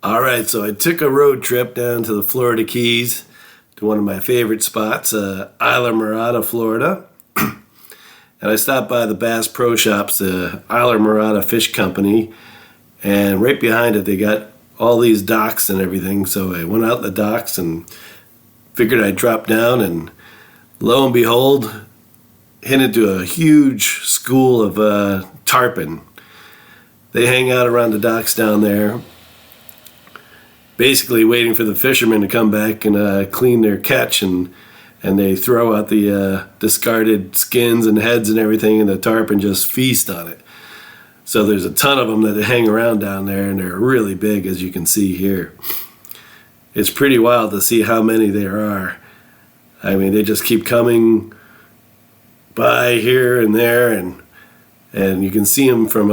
Alright, so I took a road trip down to the Florida Keys to one of my favorite spots, Islamorada, Florida. And I stopped by the Bass Pro Shops, the Islamorada Fish Company, and right behind it they got all these docks and everything. So I went out the docks and figured I'd drop down, and lo and behold, hit into a huge school of tarpon. They hang out around the docks down there, basically waiting for the fishermen to come back and clean their catch, and they throw out the discarded skins and heads and everything, and the tarpon just feast on it. So there's a ton of them that hang around down there, and they're really big, as you can see here. It's pretty wild to see how many there are. I mean, they just keep coming by here and there, and you can see them from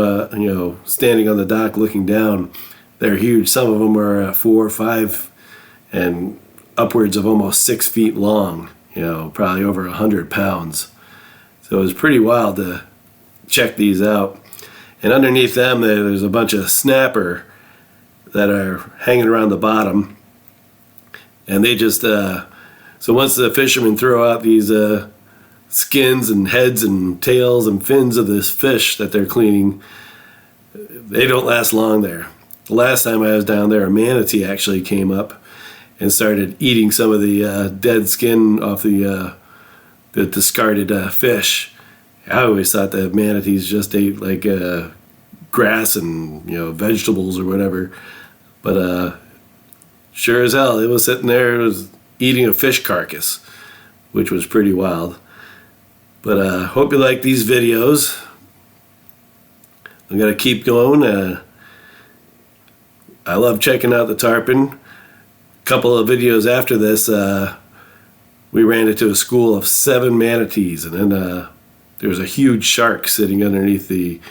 standing on the dock looking down. They're huge. Some of them are 4 or 5 and upwards of almost 6 feet long, probably over 100 pounds. So it was pretty wild to check these out. And underneath them, there's a bunch of snapper that are hanging around the bottom. And they just, so once the fishermen throw out these skins and heads and tails and fins of this fish that they're cleaning, they don't last long there. The last time I was down there, a manatee actually came up and started eating some of the dead skin off the discarded fish. I always thought that manatees just ate like grass and vegetables or whatever, but sure as hell it was sitting there. It was eating a fish carcass, which was pretty wild. But hope you like these videos. I'm gonna keep going. I love checking out the tarpon. A couple of videos after this, we ran into a school of 7 manatees, and then there was a huge shark sitting underneath the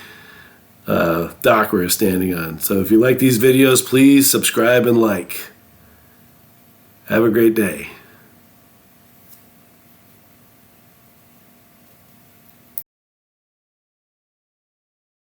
dock we were standing on. So if you like these videos, please subscribe and like. Have a great day.